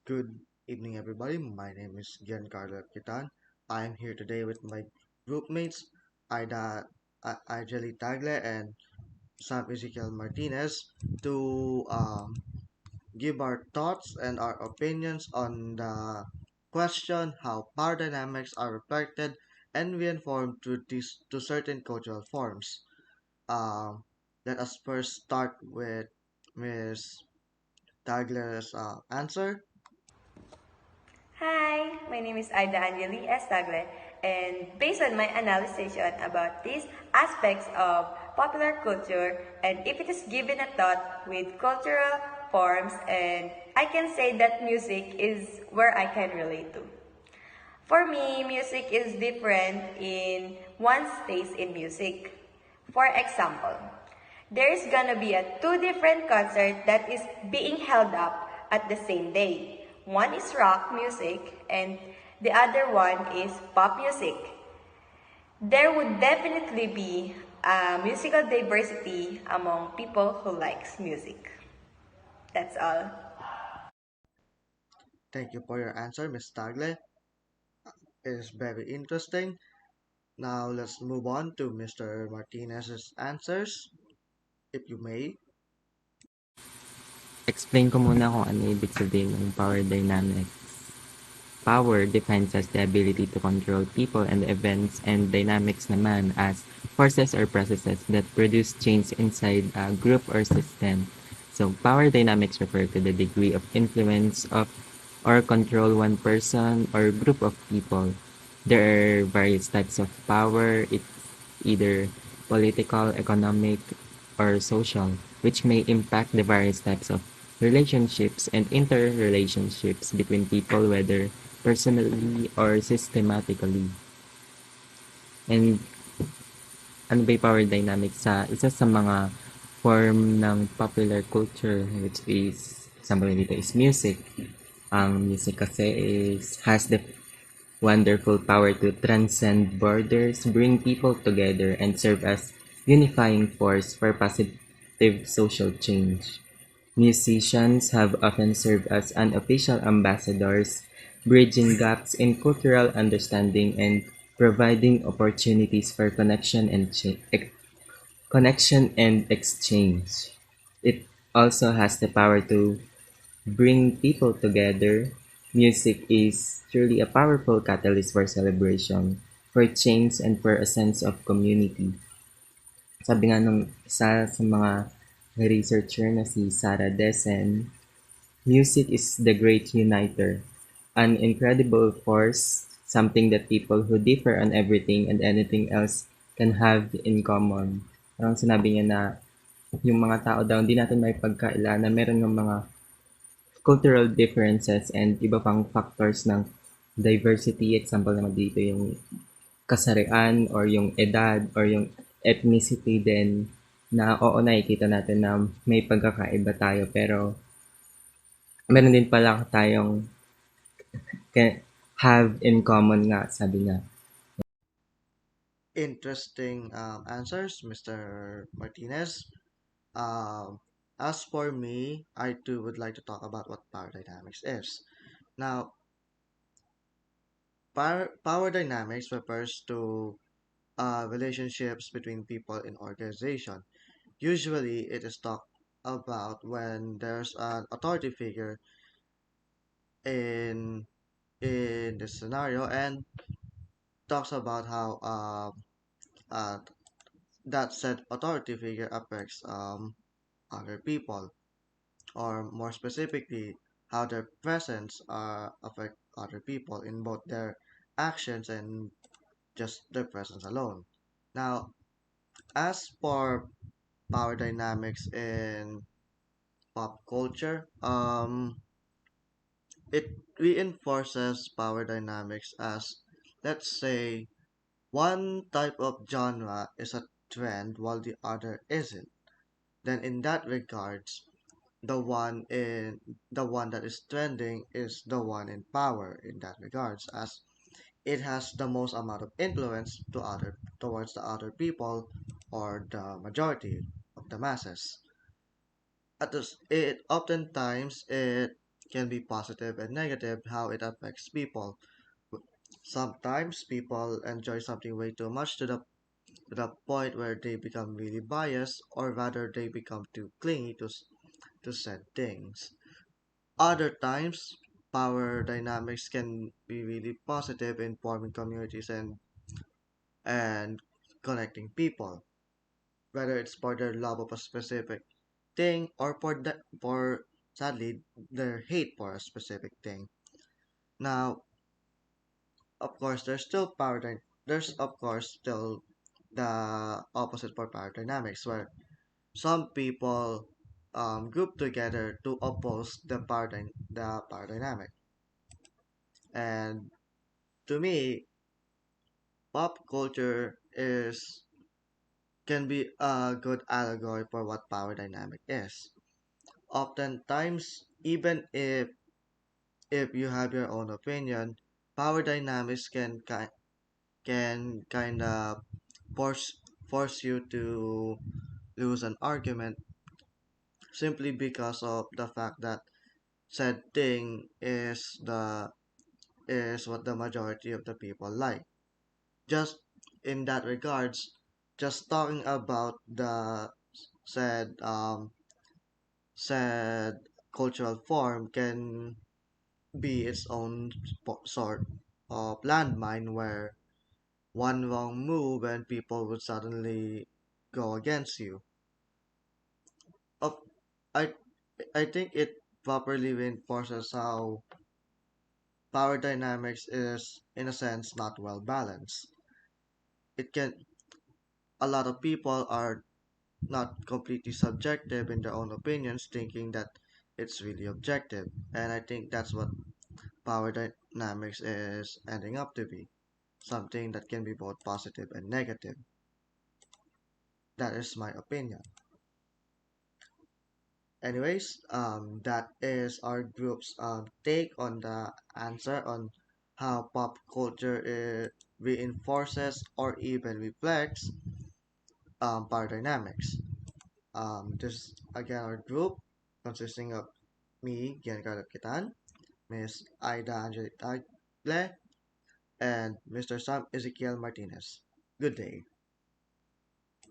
Good evening, everybody. My name is Gian Quitan. I am here today with my groupmates, Aida Anjeli and Sam Ezekiel Martinez, to give our thoughts and our opinions on the question how power dynamics are reflected and reinformed to certain cultural forms. Um, Let us first start with Ms. Tagler's answer. Hi, my name is Aida Anjeli S. Tagle, and based on my analysis about these aspects of popular culture, and if it is given a thought with cultural forms, and I can say that music is where I can relate to. For me, music is different in one's taste in music. For example, there is gonna be a two different concert that is being held up at the same day. One is rock music and the other one is pop music. There would definitely be a musical diversity among people who likes music. That's all. Thank you for your answer, Ms. Tagle. It is very interesting. Now let's move on to Mr. Martinez's answers, if you may. Explain ko muna kung ano ibig sabihin ng power dynamics. Power defines as the ability to control people and events, and dynamics naman as forces or processes that produce change inside a group or system. So power dynamics refer to the degree of influence of or control one person or group of people. There are various types of power. It's either political, economic, or social, which may impact the various types of relationships and interrelationships between people, whether personally or systematically. And ano ba yung power dynamics sa isa sa mga form ng popular culture, which is, example dito is music. Ang music kasi has the wonderful power to transcend borders, bring people together, and serve as unifying force for positive social change. Musicians have often served as unofficial ambassadors, bridging gaps in cultural understanding and providing opportunities for connection and exchange. It also has the power to bring people together. Music is truly a powerful catalyst for celebration, for change, and for a sense of community. Sabi nga nung isa sa mga researcher na si Sarah Dessen, music is the great uniter, an incredible force, something that people who differ on everything and anything else can have in common. Parang sinabi niya na yung mga tao daw hindi natin may pagkaila na meron ng mga cultural differences and iba pang factors ng diversity. Example naman dito yung kasarian or yung edad or yung ethnicity din na oo nakikita natin na may pagkakaiba tayo pero meron din pala tayong have in common nga sabi niya. Interesting answers, Mr. Martinez. As for me, I too would like to talk about what power dynamics is. Now, power dynamics refers to relationships between people in organization. Usually, it is talked about when there's an authority figure in the scenario and talks about how uh, that said authority figure affects other people, or more specifically, how their presence affect other people in both their actions and just their presence alone. Now, as for power dynamics in pop culture, it reinforces power dynamics as, let's say, one type of genre is a trend while the other isn't. Then in that regards, the one that is trending is the one in power in that regards, as it has the most amount of influence towards the other people or the majority of the masses. It oftentimes it can be positive and negative how it affects people. Sometimes people enjoy something way too much to the point where they become really biased, or rather they become too clingy to said things. Other times, power dynamics can be really positive in forming communities and connecting people, whether it's for their love of a specific thing or for sadly their hate for a specific thing. Now, of course, there's of course still the opposite for power dynamics, where some people group together to oppose the power dynamic. And to me, pop culture is can be a good allegory for what power dynamic is. Oftentimes, even if you have your own opinion, power dynamics can kind of force force you to lose an argument simply because of the fact that said thing is what the majority of the people like. Just in that regards, just talking about the said said cultural form can be its own sort of landmine where one wrong move and people would suddenly go against you. Of I I think it properly reinforces how power dynamics is in a sense not well balanced. It can A lot of people are not completely subjective in their own opinions, thinking that it's really objective. And I think that's what power dynamics is ending up to be, something that can be both positive and negative. That is my opinion. Anyways, that is our group's take on the answer on how pop culture reinforces or even reflects power dynamics. This again our group consisting of me, Gian Quitan, Miss Aida Anjeli, and Mr. Sam Ezekiel Martinez. Good day.